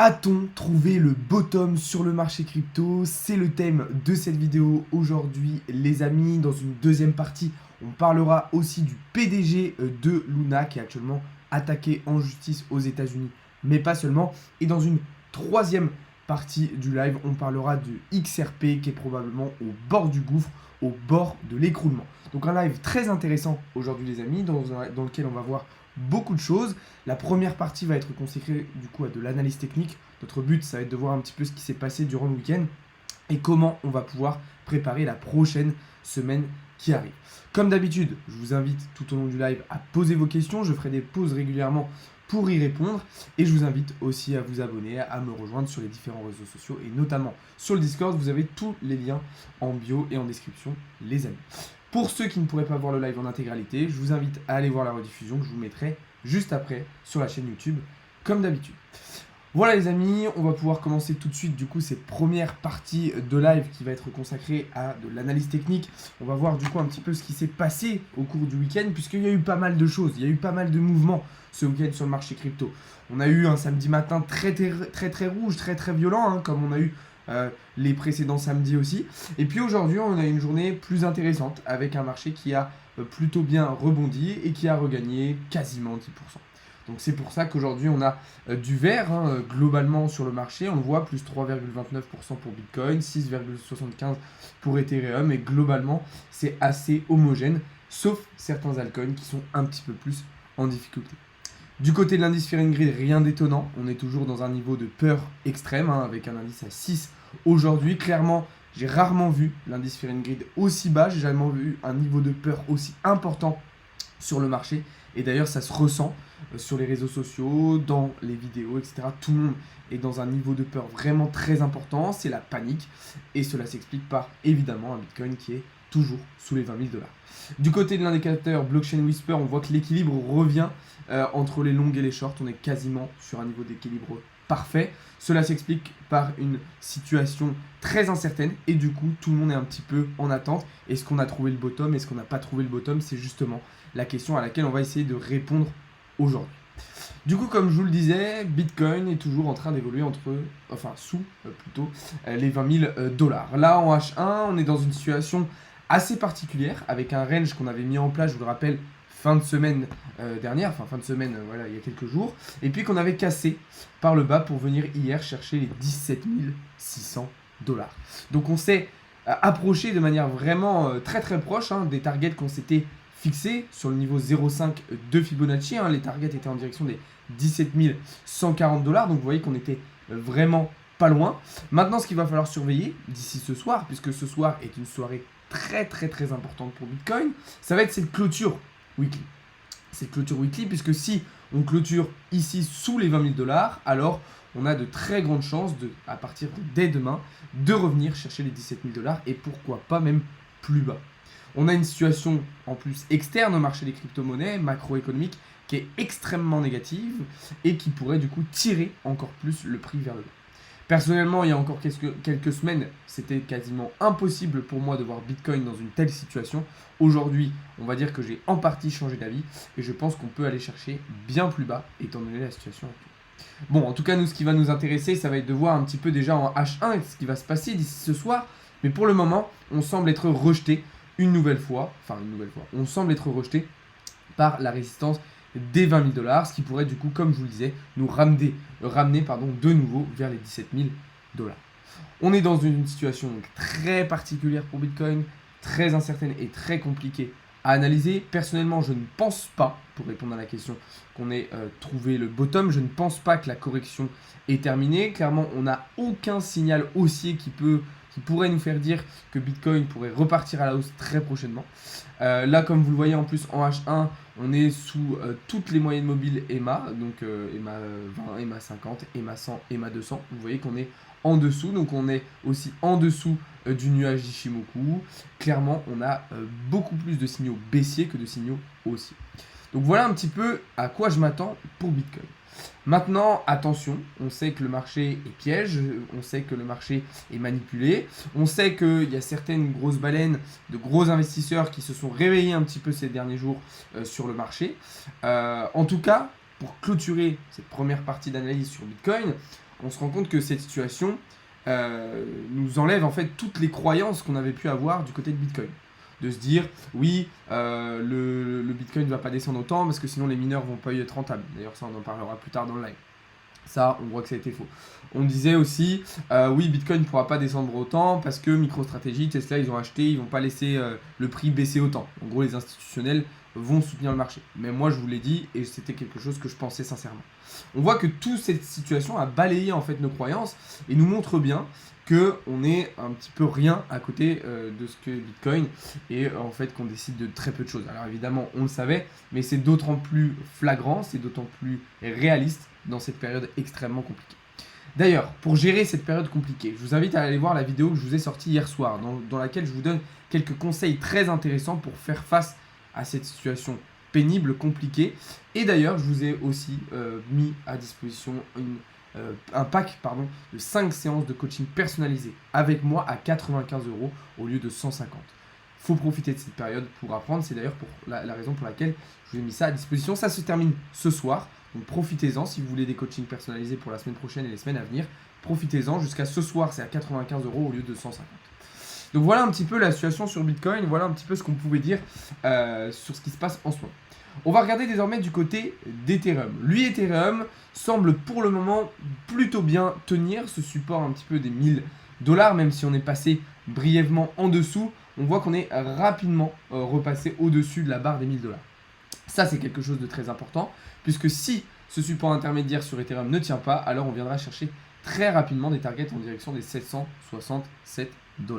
A-t-on trouvé le bottom sur le marché crypto? C'est le thème de cette vidéo aujourd'hui, les amis. Dans une deuxième partie, on parlera aussi du PDG de Luna qui est actuellement attaqué en justice aux États-Unis, mais pas seulement. Et dans une troisième partie du live, on parlera de XRP qui est probablement au bord du gouffre, au bord de l'écroulement. Donc un live très intéressant aujourd'hui, les amis, dans lequel on va voir beaucoup de choses. La première partie va être consacrée du coup à de l'analyse technique. Notre but, ça va être de voir un petit peu ce qui s'est passé durant le week-end et comment on va pouvoir préparer la prochaine semaine qui arrive. Comme d'habitude, je vous invite tout au long du live à poser vos questions. Je ferai des pauses régulièrement pour y répondre et je vous invite aussi à vous abonner, à me rejoindre sur les différents réseaux sociaux et notamment sur le Discord. Vous avez tous les liens en bio et en description, les amis. Pour ceux qui ne pourraient pas voir le live en intégralité, je vous invite à aller voir la rediffusion que je vous mettrai juste après sur la chaîne YouTube, comme d'habitude. Voilà les amis, on va pouvoir commencer tout de suite du coup cette première partie de live qui va être consacrée à de l'analyse technique. On va voir du coup un petit peu ce qui s'est passé au cours du week-end puisqu'il y a eu pas mal de choses, il y a eu pas mal de mouvements ce week-end sur le marché crypto. On a eu un samedi matin très rouge, très violent, hein, comme on a eu les précédents samedis aussi. Et puis aujourd'hui, on a une journée plus intéressante avec un marché qui a plutôt bien rebondi et qui a regagné quasiment 10%. Donc c'est pour ça qu'aujourd'hui on a du vert globalement sur le marché. On le voit, plus 3,29% pour Bitcoin, 6,75% pour Ethereum. Et globalement, c'est assez homogène, sauf certains altcoins qui sont un petit peu plus en difficulté. Du côté de l'indice Fear and Greed, rien d'étonnant. On est toujours dans un niveau de peur extrême, avec un indice à 6 aujourd'hui. Clairement, j'ai rarement vu l'indice Fear and Greed aussi bas. J'ai jamais vu un niveau de peur aussi important sur le marché. Et d'ailleurs, ça se ressent sur les réseaux sociaux, dans les vidéos, etc. Tout le monde est dans un niveau de peur vraiment très important. C'est la panique. Et cela s'explique par, évidemment, un Bitcoin qui est toujours sous les 20 000 $. Du côté de l'indicateur Blockchain Whisper, on voit que l'équilibre revient entre les longues et les shorts. On est quasiment sur un niveau d'équilibre parfait. Cela s'explique par une situation très incertaine et du coup tout le monde est un petit peu en attente. Est-ce qu'on a trouvé le bottom? Est-ce qu'on n'a pas trouvé le bottom? C'est justement la question à laquelle on va essayer de répondre aujourd'hui. Du coup, comme je vous le disais, Bitcoin est toujours en train d'évoluer sous les 20 000 $. Là, en H1, on est dans une situation assez particulière avec un range qu'on avait mis en place, je vous le rappelle, fin de semaine dernière, voilà, il y a quelques jours, et puis qu'on avait cassé par le bas pour venir hier chercher les 17 600 $. Donc on s'est approché de manière vraiment très proche des targets qu'on s'était fixés sur le niveau 0,5 de Fibonacci. Les targets étaient en direction des 17 140 $, donc vous voyez qu'on était vraiment pas loin. Maintenant, ce qu'il va falloir surveiller d'ici ce soir, puisque ce soir est une soirée très importante pour Bitcoin, ça va être cette clôture weekly. Cette clôture weekly, puisque si on clôture ici sous les 20 000 $, alors on a de très grandes chances, à partir de dès demain, de revenir chercher les 17 000 $ et pourquoi pas même plus bas. On a une situation en plus externe au marché des crypto-monnaies, macroéconomique, qui est extrêmement négative et qui pourrait du coup tirer encore plus le prix vers le bas. Personnellement, il y a encore quelques semaines, c'était quasiment impossible pour moi de voir Bitcoin dans une telle situation. Aujourd'hui, on va dire que j'ai en partie changé d'avis et je pense qu'on peut aller chercher bien plus bas étant donné la situation actuelle. Bon, en tout cas, nous, ce qui va nous intéresser, ça va être de voir un petit peu déjà en H1 ce qui va se passer d'ici ce soir. Mais pour le moment, on semble être rejeté une nouvelle fois. On semble être rejeté par la résistance des 20 000 $, ce qui pourrait du coup, comme je vous le disais, nous ramener de nouveau vers les 17 000 $. On est dans une situation donc très particulière pour Bitcoin, très incertaine et très compliquée à analyser. Personnellement, je ne pense pas, pour répondre à la question, qu'on ait trouvé le bottom. Je ne pense pas que la correction est terminée. Clairement, on n'a aucun signal haussier qui pourrait nous faire dire que Bitcoin pourrait repartir à la hausse très prochainement. Là, comme vous le voyez en plus en H1, on est sous toutes les moyennes mobiles EMA, donc EMA 20, EMA 50, EMA 100, EMA 200. Vous voyez qu'on est en dessous, donc on est aussi en dessous du nuage d'Ishimoku. Clairement, on a beaucoup plus de signaux baissiers que de signaux haussiers. Donc voilà un petit peu à quoi je m'attends pour Bitcoin. Maintenant, attention, on sait que le marché est piège, on sait que le marché est manipulé, on sait qu'il y a certaines grosses baleines, de gros investisseurs qui se sont réveillés un petit peu ces derniers jours sur le marché. En tout cas, pour clôturer cette première partie d'analyse sur Bitcoin, on se rend compte que cette situation nous enlève en fait toutes les croyances qu'on avait pu avoir du côté de Bitcoin. De se dire, oui, le Bitcoin ne va pas descendre autant parce que sinon les mineurs vont pas y être rentables. D'ailleurs, ça, on en parlera plus tard dans le live. Ça, on voit que ça a été faux. On disait aussi, oui, Bitcoin ne pourra pas descendre autant parce que MicroStrategy, Tesla, ils ont acheté, ils vont pas laisser le prix baisser autant. En gros, les institutionnels vont soutenir le marché. Mais moi, je vous l'ai dit, et c'était quelque chose que je pensais sincèrement. On voit que toute cette situation a balayé en fait nos croyances et nous montre bien qu'on est un petit peu rien à côté de ce que Bitcoin et en fait qu'on décide de très peu de choses. Alors évidemment, on le savait, mais c'est d'autant plus flagrant, c'est d'autant plus réaliste dans cette période extrêmement compliquée. D'ailleurs, pour gérer cette période compliquée, je vous invite à aller voir la vidéo que je vous ai sortie hier soir, dans laquelle je vous donne quelques conseils très intéressants pour faire face à cette situation pénible, compliquée. Et d'ailleurs, je vous ai aussi mis à disposition un pack de 5 séances de coaching personnalisé avec moi à 95 € au lieu de 150. Il faut profiter de cette période pour apprendre. C'est d'ailleurs pour la raison pour laquelle je vous ai mis ça à disposition. Ça se termine ce soir. Donc profitez-en si vous voulez des coachings personnalisés pour la semaine prochaine et les semaines à venir. Profitez-en. Jusqu'à ce soir, c'est à 95 € au lieu de 150. Donc voilà un petit peu la situation sur Bitcoin. Voilà un petit peu ce qu'on pouvait dire sur ce qui se passe en ce moment. On va regarder désormais du côté d'Ethereum. Lui, Ethereum semble pour le moment plutôt bien tenir ce support un petit peu des 1000 $, même si on est passé brièvement en dessous. On voit qu'on est rapidement repassé au-dessus de la barre des 1000 $. Ça, c'est quelque chose de très important, puisque si ce support intermédiaire sur Ethereum ne tient pas, alors on viendra chercher très rapidement des targets en direction des 767 $.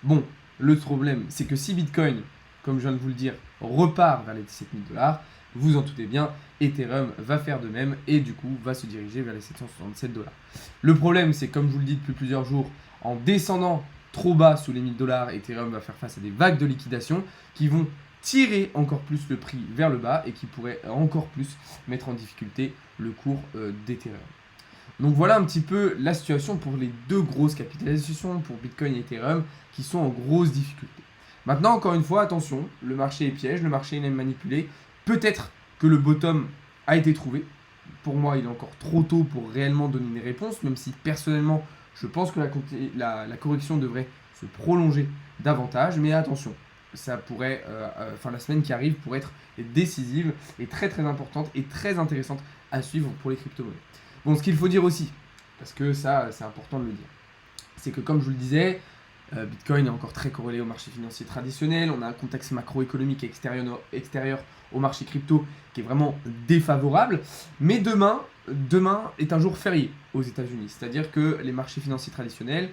Bon, le problème, c'est que si Bitcoin, comme je viens de vous le dire, repart vers les 17 000 $, vous en doutez bien, Ethereum va faire de même et du coup va se diriger vers les 767 $. Le problème, c'est comme je vous le dis depuis plusieurs jours, en descendant trop bas sous les 1000 $, Ethereum va faire face à des vagues de liquidation qui vont tirer encore plus le prix vers le bas et qui pourraient encore plus mettre en difficulté le cours d'Ethereum. Donc voilà un petit peu la situation pour les deux grosses capitalisations, pour Bitcoin et Ethereum, qui sont en grosse difficulté. Maintenant, encore une fois, attention, le marché est piège, le marché est manipulé. Peut-être que le bottom a été trouvé. Pour moi, il est encore trop tôt pour réellement donner une réponse, même si personnellement, je pense que la correction devrait se prolonger davantage. Mais attention, ça pourrait, la semaine qui arrive pourrait être décisive et très très importante et très intéressante à suivre pour les crypto-monnaies. Bon, ce qu'il faut dire aussi, parce que ça, c'est important de le dire, c'est que comme je vous le disais, Bitcoin est encore très corrélé au marché financier traditionnel. On a un contexte macroéconomique extérieur au marché crypto qui est vraiment défavorable. Mais demain est un jour férié aux États-Unis. C'est-à-dire que les marchés financiers traditionnels,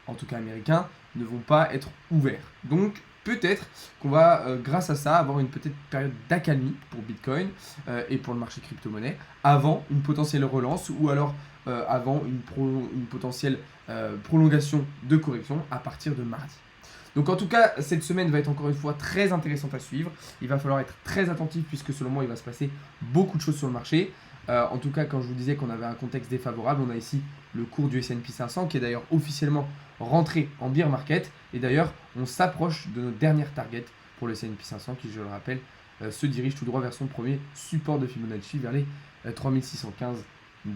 en tout cas américains, ne vont pas être ouverts. Donc peut-être qu'on va, grâce à ça, avoir une petite période d'accalmie pour Bitcoin et pour le marché crypto-monnaie avant une potentielle relance ou alors avant une potentielle prolongation de correction à partir de mardi. Donc en tout cas, cette semaine va être encore une fois très intéressante à suivre. Il va falloir être très attentif puisque selon moi, il va se passer beaucoup de choses sur le marché. En tout cas, quand je vous disais qu'on avait un contexte défavorable, on a ici le cours du S&P 500 qui est d'ailleurs officiellement rentré en bear market. Et d'ailleurs, on s'approche de notre dernière target pour le S&P 500 qui, je le rappelle, se dirige tout droit vers son premier support de Fibonacci vers les 3615 $.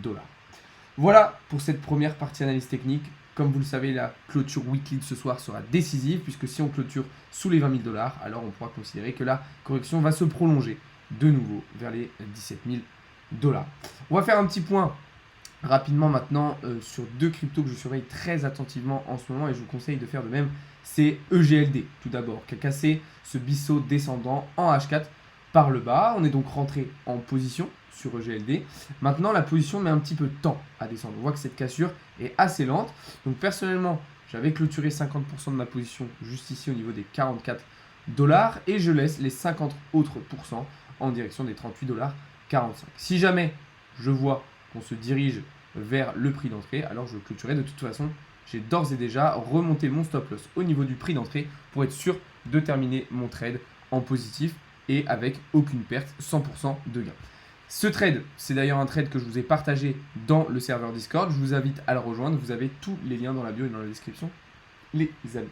Voilà pour cette première partie analyse technique. Comme vous le savez, la clôture weekly de ce soir sera décisive puisque si on clôture sous les 20 000 $, alors on pourra considérer que la correction va se prolonger de nouveau vers les 17 000 $. On va faire un petit point rapidement maintenant sur deux cryptos que je surveille très attentivement en ce moment et je vous conseille de faire de même. C'est EGLD tout d'abord qui a cassé ce biseau descendant en H4 par le bas. On est donc rentré en position sur EGLD. Maintenant, la position met un petit peu de temps à descendre. On voit que cette cassure est assez lente. Donc personnellement, j'avais clôturé 50% de ma position juste ici au niveau des 44 $ et je laisse les 50 autres pourcents en direction des 38,45 $. Si jamais je vois qu'on se dirige vers le prix d'entrée, alors je le clôturerai. De toute façon, j'ai d'ores et déjà remonté mon stop loss au niveau du prix d'entrée pour être sûr de terminer mon trade en positif et avec aucune perte, 100% de gain. Ce trade, c'est d'ailleurs un trade que je vous ai partagé dans le serveur Discord. Je vous invite à le rejoindre. Vous avez tous les liens dans la bio et dans la description, les amis.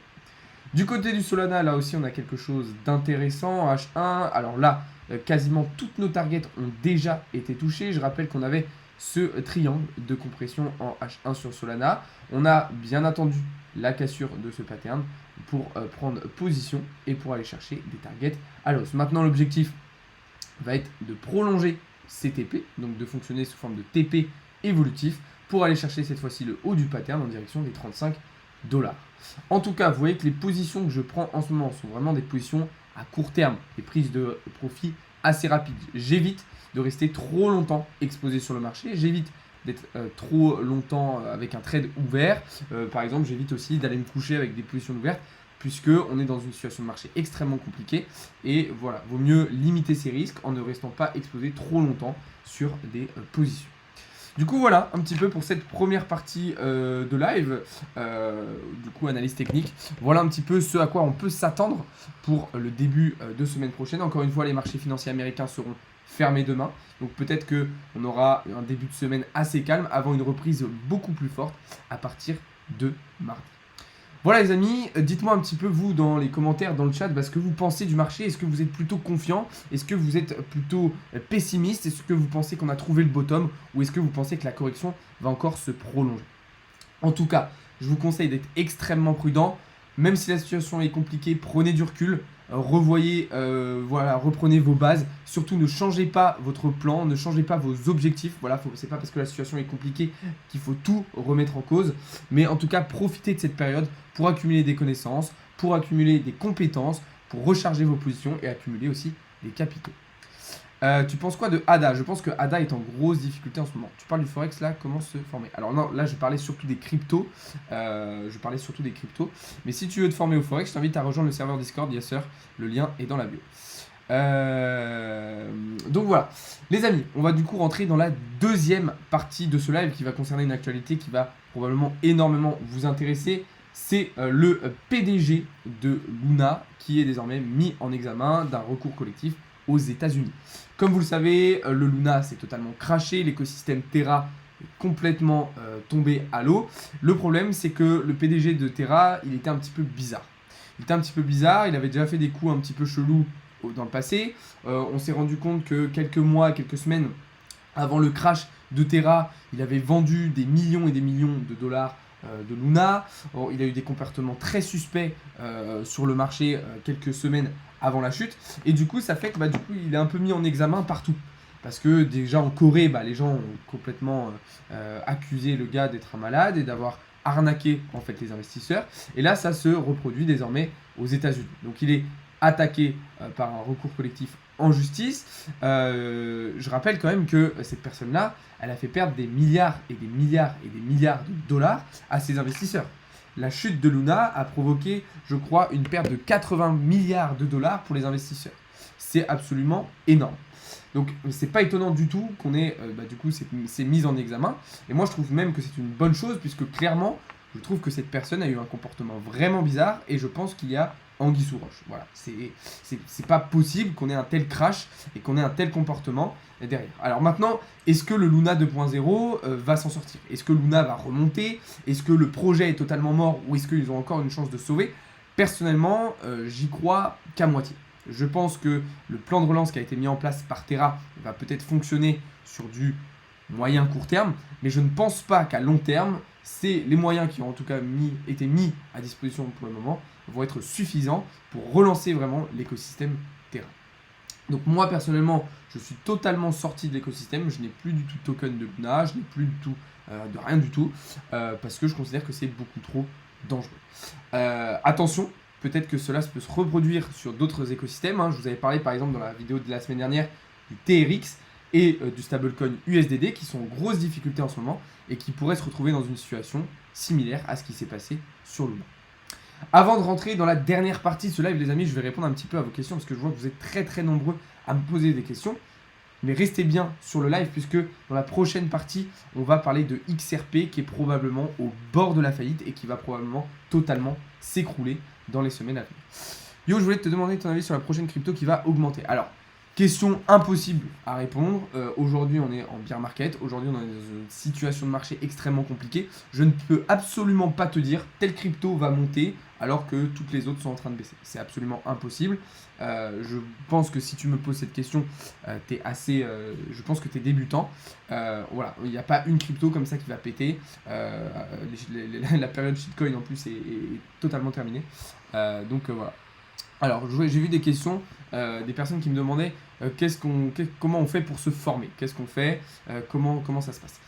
Du côté du Solana, là aussi, on a quelque chose d'intéressant. H1, alors là, quasiment toutes nos targets ont déjà été touchées. Je rappelle qu'on avait ce triangle de compression en H1 sur Solana. On a bien entendu la cassure de ce pattern pour prendre position et pour aller chercher des targets à l'os. Maintenant, l'objectif va être de prolonger ces TP, donc de fonctionner sous forme de TP évolutif pour aller chercher cette fois-ci le haut du pattern en direction des 35 $. En tout cas, vous voyez que les positions que je prends en ce moment sont vraiment des positions à court terme, des prises de profit assez rapides. J'évite de rester trop longtemps exposé sur le marché, j'évite d'être trop longtemps avec un trade ouvert. Par exemple, j'évite aussi d'aller me coucher avec des positions ouvertes puisque on est dans une situation de marché extrêmement compliquée et voilà, vaut mieux limiter ses risques en ne restant pas exposé trop longtemps sur des positions. Du coup, voilà un petit peu pour cette première partie de live, du coup, analyse technique. Voilà un petit peu ce à quoi on peut s'attendre pour le début de semaine prochaine. Encore une fois, les marchés financiers américains seront fermés demain. Donc peut-être qu'on aura un début de semaine assez calme avant une reprise beaucoup plus forte à partir de mardi. Voilà les amis, dites-moi un petit peu vous dans les commentaires, dans le chat, ce que vous pensez du marché. Est-ce que vous êtes plutôt confiant? Est-ce que vous êtes plutôt pessimiste? Est-ce que vous pensez qu'on a trouvé le bottom? Ou est-ce que vous pensez que la correction va encore se prolonger? En tout cas, je vous conseille d'être extrêmement prudent. Même si la situation est compliquée, prenez du recul, revoyez, reprenez vos bases. Surtout, ne changez pas votre plan, ne changez pas vos objectifs. Voilà, c'est pas parce que la situation est compliquée qu'il faut tout remettre en cause. Mais en tout cas, profitez de cette période pour accumuler des connaissances, pour accumuler des compétences, pour recharger vos positions et accumuler aussi des capitaux. Tu penses quoi de ADA? Je pense que ADA est en grosse difficulté en ce moment. Tu parles du Forex là, comment se former? Alors non, là je parlais surtout des cryptos. Mais si tu veux te former au Forex, je t'invite à rejoindre le serveur Discord, bien sûr. Le lien est dans la bio. Donc voilà. Les amis, on va du coup rentrer dans la deuxième partie de ce live qui va concerner une actualité qui va probablement énormément vous intéresser. C'est le PDG de Luna qui est désormais mis en examen d'un recours collectif aux États-Unis. Comme vous le savez, le Luna s'est totalement crashé, l'écosystème Terra est complètement tombé à l'eau. Le problème, c'est que le PDG de Terra, il était un petit peu bizarre. Il avait déjà fait des coups un petit peu chelous dans le passé. On s'est rendu compte que quelques mois, quelques semaines avant le crash de Terra, il avait vendu des millions et des millions de dollars de Luna. Il a eu des comportements très suspects sur le marché quelques semaines avant la chute, et du coup ça fait que du coup il est un peu mis en examen partout, parce que déjà en Corée les gens ont complètement accusé le gars d'être un malade et d'avoir arnaqué en fait les investisseurs, et là ça se reproduit désormais aux États-Unis. Donc il est attaqué par un recours collectif en justice. Je rappelle quand même que cette personne-là, elle a fait perdre des milliards et des milliards et des milliards de dollars à ses investisseurs. La chute de Luna a provoqué, je crois, une perte de 80 milliards de dollars pour les investisseurs. C'est absolument énorme. Donc, c'est pas étonnant du tout qu'on ait, du coup, ces mises en examen. Et moi, je trouve même que c'est une bonne chose, puisque clairement, je trouve que cette personne a eu un comportement vraiment bizarre, et je pense qu'il y a anguille sous roche. Voilà, c'est pas possible qu'on ait un tel crash et qu'on ait un tel comportement derrière. Alors maintenant, est-ce que le Luna 2.0 va s'en sortir? Est-ce que Luna va remonter? Est-ce que le projet est totalement mort ou est-ce qu'ils ont encore une chance de sauver? Personnellement, j'y crois qu'à moitié. Je pense que le plan de relance qui a été mis en place par Terra va peut-être fonctionner sur du moyen court terme, mais je ne pense pas qu'à long terme, c'est les moyens qui ont en tout cas été mis à disposition pour le moment vont être suffisants pour relancer vraiment l'écosystème Terra. Donc moi personnellement, je suis totalement sorti de l'écosystème, je n'ai plus du tout de token de Luna, je n'ai plus du tout de rien du tout, parce que je considère que c'est beaucoup trop dangereux. Attention, peut-être que cela peut se reproduire sur d'autres écosystèmes, hein. Je vous avais parlé par exemple dans la vidéo de la semaine dernière du TRX et du stablecoin USDD qui sont en grosse difficulté en ce moment et qui pourraient se retrouver dans une situation similaire à ce qui s'est passé sur Luna. Avant de rentrer dans la dernière partie de ce live, les amis, je vais répondre un petit peu à vos questions parce que je vois que vous êtes très très nombreux à me poser des questions. Mais restez bien sur le live puisque dans la prochaine partie, on va parler de XRP qui est probablement au bord de la faillite et qui va probablement totalement s'écrouler dans les semaines à venir. Yo, je voulais te demander ton avis sur la prochaine crypto qui va augmenter. Alors, Question impossible à répondre. Aujourd'hui, on est en bear market. Aujourd'hui, on est dans une situation de marché extrêmement compliquée. Je ne peux absolument pas te dire telle crypto va monter alors que toutes les autres sont en train de baisser. C'est absolument impossible. Je pense que si tu me poses cette question, je pense que tu es débutant. Voilà, il n'y a pas une crypto comme ça qui va péter. La période shitcoin en plus est totalement terminée. Voilà. Alors, j'ai vu des questions, des personnes qui me demandaient comment on fait pour se former, qu'est-ce qu'on fait, comment ça se passe.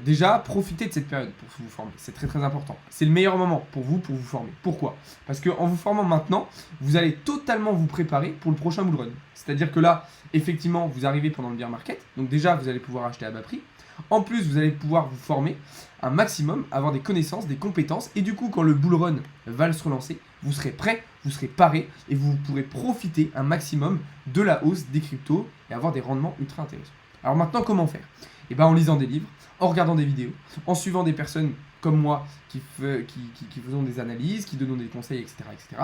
Déjà, profitez de cette période pour vous former, c'est très très important. C'est le meilleur moment pour vous former. Pourquoi? Parce qu'en vous formant maintenant, vous allez totalement vous préparer pour le prochain bull run. C'est-à-dire que là, effectivement, vous arrivez pendant le bear market, donc déjà, vous allez pouvoir acheter à bas prix. En plus, vous allez pouvoir vous former un maximum, avoir des connaissances, des compétences. Et du coup, quand le bull run va se relancer, vous serez prêt, vous serez paré et vous pourrez profiter un maximum de la hausse des cryptos et avoir des rendements ultra intéressants. Alors maintenant, comment faire? Eh bien, en lisant des livres, en regardant des vidéos, en suivant des personnes comme moi qui faisons des analyses, qui donnent des conseils, etc., etc.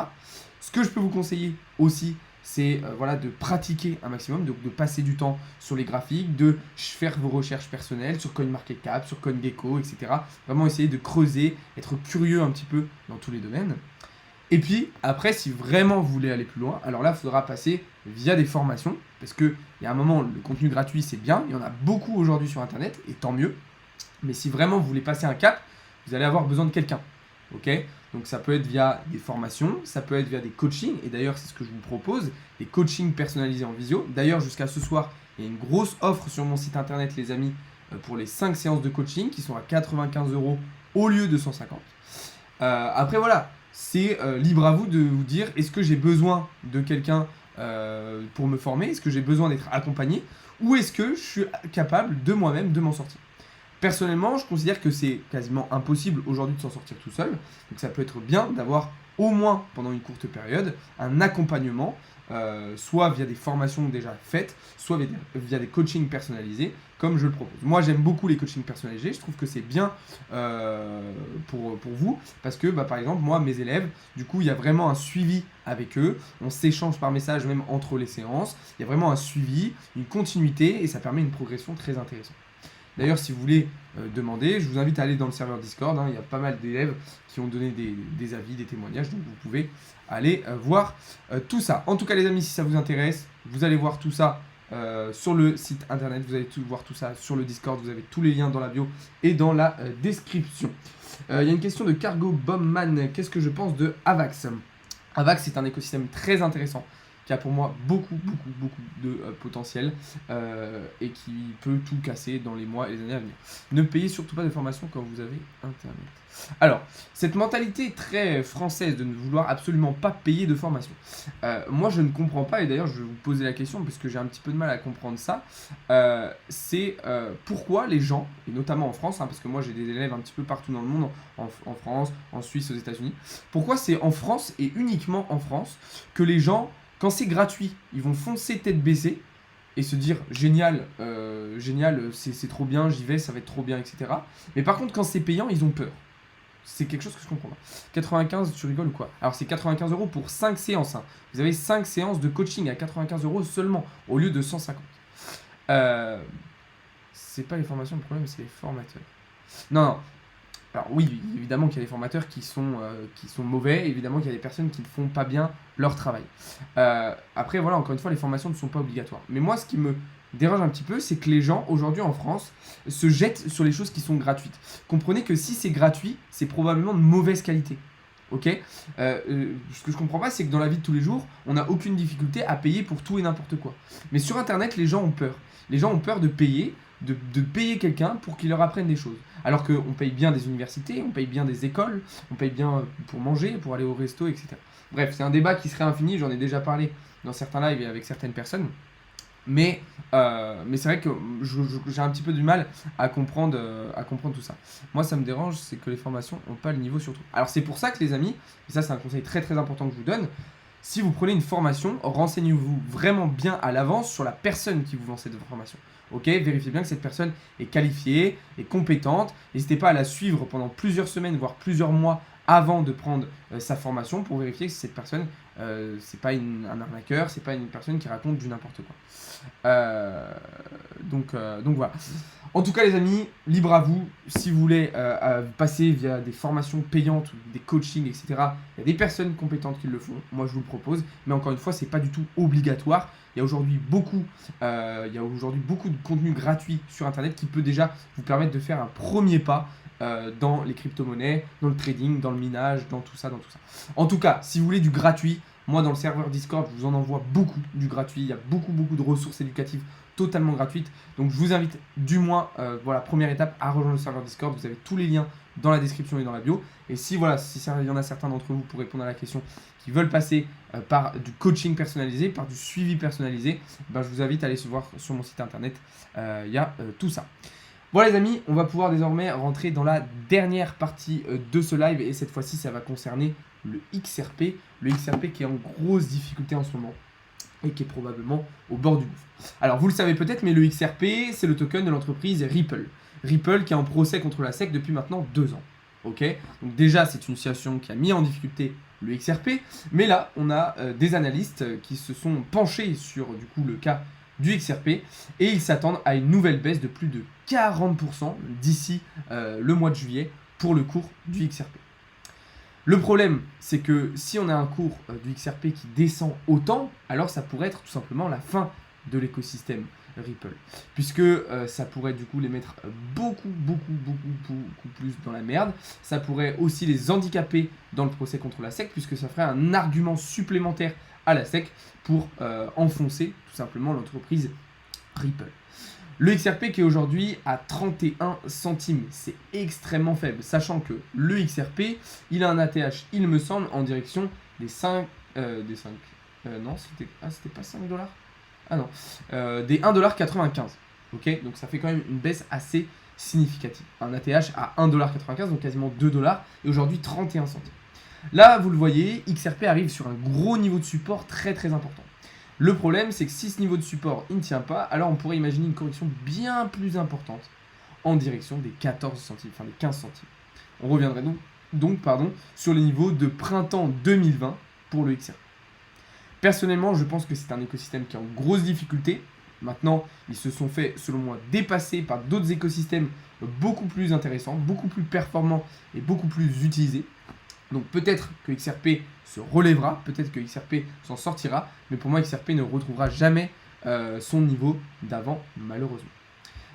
Ce que je peux vous conseiller aussi, c'est de pratiquer un maximum, de passer du temps sur les graphiques, de faire vos recherches personnelles sur CoinMarketCap, sur CoinGecko, etc. Vraiment essayer de creuser, être curieux un petit peu dans tous les domaines. Et puis après, si vraiment vous voulez aller plus loin, alors là, il faudra passer via des formations, parce qu'il y a un moment, le contenu gratuit, c'est bien, il y en a beaucoup aujourd'hui sur Internet, et tant mieux. Mais si vraiment vous voulez passer un cap, vous allez avoir besoin de quelqu'un. Ok? Donc ça peut être via des formations, ça peut être via des coachings, et d'ailleurs c'est ce que je vous propose, des coachings personnalisés en visio. D'ailleurs jusqu'à ce soir, il y a une grosse offre sur mon site internet les amis, pour les 5 séances de coaching qui sont à 95 € au lieu de 150. Après voilà, c'est libre à vous de vous dire, est-ce que j'ai besoin de quelqu'un pour me former? Est-ce que j'ai besoin d'être accompagné? Ou est-ce que je suis capable de moi-même de m'en sortir? Personnellement, je considère que c'est quasiment impossible aujourd'hui de s'en sortir tout seul. Donc ça peut être bien d'avoir au moins pendant une courte période un accompagnement, soit via des formations déjà faites, soit via des coachings personnalisés, comme je le propose. Moi, j'aime beaucoup les coachings personnalisés. Je trouve que c'est bien pour vous, parce que par exemple, moi, mes élèves, du coup, il y a vraiment un suivi avec eux. On s'échange par message même entre les séances. Il y a vraiment un suivi, une continuité, et ça permet une progression très intéressante. D'ailleurs, si vous voulez demander, je vous invite à aller dans le serveur Discord. Il y a pas mal d'élèves qui ont donné des avis, des témoignages. Donc, vous pouvez aller voir tout ça. En tout cas, les amis, si ça vous intéresse, vous allez voir tout ça sur le site internet. Vous allez voir tout ça sur le Discord. Vous avez tous les liens dans la bio et dans la description. Il y a une question de Cargo Bombman. Qu'est-ce que je pense de Avax? Avax, c'est un écosystème très intéressant, qui a pour moi beaucoup de potentiel et qui peut tout casser dans les mois et les années à venir. Ne payez surtout pas de formation quand vous avez Internet. Alors, cette mentalité très française de ne vouloir absolument pas payer de formation, moi je ne comprends pas, et d'ailleurs je vais vous poser la question parce que j'ai un petit peu de mal à comprendre ça, c'est pourquoi les gens, et notamment en France, parce que moi j'ai des élèves un petit peu partout dans le monde, en France, en Suisse, aux États-Unis, pourquoi c'est en France et uniquement en France que les gens, quand c'est gratuit, ils vont foncer tête baissée et se dire génial, c'est trop bien, j'y vais, ça va être trop bien, etc. Mais par contre, quand c'est payant, ils ont peur. C'est quelque chose que je comprends pas. 95, tu rigoles ou quoi? Alors c'est 95 € pour 5 séances. Vous avez 5 séances de coaching à 95 € seulement, au lieu de 150. C'est pas les formations le problème, c'est les formateurs. Non. Alors oui, évidemment qu'il y a des formateurs qui sont mauvais, évidemment qu'il y a des personnes qui ne font pas bien leur travail. Après, voilà, encore une fois, les formations ne sont pas obligatoires. Mais moi, ce qui me dérange un petit peu, c'est que les gens, aujourd'hui en France, se jettent sur les choses qui sont gratuites. Comprenez que si c'est gratuit, c'est probablement de mauvaise qualité. Ok? Ce que je comprends pas, c'est que dans la vie de tous les jours, on n'a aucune difficulté à payer pour tout et n'importe quoi. Mais sur Internet, les gens ont peur. Les gens ont peur de payer, de payer quelqu'un pour qu'il leur apprenne des choses. Alors qu'on paye bien des universités, on paye bien des écoles, on paye bien pour manger, pour aller au resto, etc. Bref, c'est un débat qui serait infini, j'en ai déjà parlé dans certains lives et avec certaines personnes. Mais c'est vrai que j'ai un petit peu du mal à comprendre tout ça. Moi, ça me dérange, c'est que les formations n'ont pas le niveau sur tout. Alors, c'est pour ça que les amis, et ça c'est un conseil très très important que je vous donne, si vous prenez une formation, renseignez-vous vraiment bien à l'avance sur la personne qui vous vend cette formation. Ok, vérifiez bien que cette personne est qualifiée, est compétente. N'hésitez pas à la suivre pendant plusieurs semaines, voire plusieurs mois avant de prendre sa formation pour vérifier que cette personne, c'est pas un arnaqueur, c'est pas une personne qui raconte du n'importe quoi. Donc voilà. En tout cas les amis, libre à vous, si vous voulez passer via des formations payantes, des coachings, etc. Il y a des personnes compétentes qui le font, moi je vous le propose, mais encore une fois, c'est pas du tout obligatoire. Il y a aujourd'hui beaucoup de contenu gratuit sur Internet qui peut déjà vous permettre de faire un premier pas dans les crypto-monnaies, dans le trading, dans le minage, dans tout ça. En tout cas, si vous voulez du gratuit, moi dans le serveur Discord, je vous en envoie beaucoup du gratuit. Il y a beaucoup de ressources éducatives totalement gratuites. Donc je vous invite du moins, première étape, à rejoindre le serveur Discord. Vous avez tous les liens dans la description et dans la bio. Et si il y en a certains d'entre vous pour répondre à la question qui veulent passer par du coaching personnalisé, par du suivi personnalisé, je vous invite à aller se voir sur mon site internet. Il y a tout ça. Bon les amis, on va pouvoir désormais rentrer dans la dernière partie de ce live et cette fois-ci ça va concerner le XRP. Le XRP qui est en grosse difficulté en ce moment et qui est probablement au bord du gouffre. Alors vous le savez peut-être, mais le XRP c'est le token de l'entreprise Ripple. Ripple qui est en procès contre la SEC depuis maintenant 2 ans. Ok, donc déjà c'est une situation qui a mis en difficulté le XRP, mais là on a des analystes qui se sont penchés sur du coup le cas du XRP et ils s'attendent à une nouvelle baisse de plus de 40% d'ici le mois de juillet pour le cours du XRP. Le problème, c'est que si on a un cours du XRP qui descend autant, alors ça pourrait être tout simplement la fin de l'écosystème Ripple, puisque ça pourrait du coup les mettre beaucoup plus dans la merde. Ça pourrait aussi les handicaper dans le procès contre la SEC, puisque ça ferait un argument supplémentaire à la SEC pour enfoncer tout simplement l'entreprise Ripple. Le XRP qui est aujourd'hui à 31 centimes, c'est extrêmement faible, sachant que le XRP, il a un ATH, il me semble, en direction des 5... non, c'était pas 5 $. Ah non, des 1,95 $. Ok, donc ça fait quand même une baisse assez significative. Un ATH à 1,95 $, donc quasiment 2 $, et aujourd'hui 31 centimes. Là, vous le voyez, XRP arrive sur un gros niveau de support très important. Le problème, c'est que si ce niveau de support il ne tient pas, alors on pourrait imaginer une correction bien plus importante en direction des 14 centimes, enfin des 15 centimes. On reviendrait donc sur les niveaux de printemps 2020 pour le XRP. Personnellement, je pense que c'est un écosystème qui est en grosse difficulté. Maintenant, ils se sont fait, selon moi, dépasser par d'autres écosystèmes beaucoup plus intéressants, beaucoup plus performants et beaucoup plus utilisés. Donc peut-être que XRP se relèvera, peut-être que XRP s'en sortira, mais pour moi XRP ne retrouvera jamais son niveau d'avant malheureusement.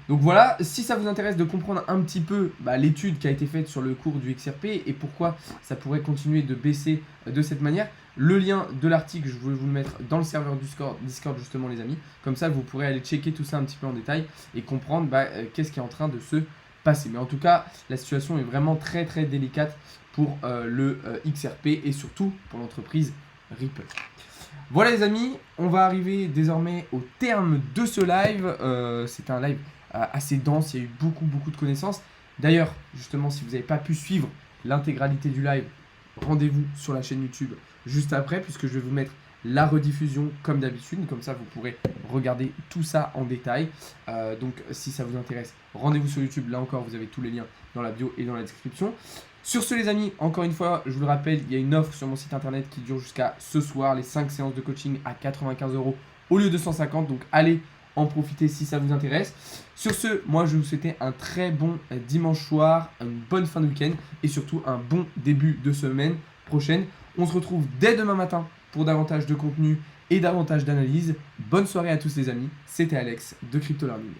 Donc voilà, si ça vous intéresse de comprendre un petit peu l'étude qui a été faite sur le cours du XRP et pourquoi ça pourrait continuer de baisser de cette manière, le lien de l'article, je vais vous le mettre dans le serveur Discord justement les amis, comme ça vous pourrez aller checker tout ça un petit peu en détail et comprendre qu'est-ce qui est en train de se passer. Mais en tout cas, la situation est vraiment très délicate pour le XRP et surtout pour l'entreprise Ripple. Voilà les amis, on va arriver désormais au terme de ce live. C'était un live assez dense, il y a eu beaucoup de connaissances. D'ailleurs, justement, si vous n'avez pas pu suivre l'intégralité du live, rendez-vous sur la chaîne YouTube juste après, puisque je vais vous mettre la rediffusion comme d'habitude, comme ça vous pourrez regarder tout ça en détail. Donc si ça vous intéresse, rendez-vous sur YouTube, là encore vous avez tous les liens dans la bio et dans la description. Sur ce les amis, encore une fois, je vous le rappelle, il y a une offre sur mon site internet qui dure jusqu'à ce soir, les 5 séances de coaching à 95 € au lieu de 150, donc allez en profiter si ça vous intéresse. Sur ce, moi je vais vous souhaiter un très bon dimanche soir, une bonne fin de week-end et surtout un bon début de semaine prochaine. On se retrouve dès demain matin pour davantage de contenu et davantage d'analyse. Bonne soirée à tous les amis, c'était Alex de Crypto Learning.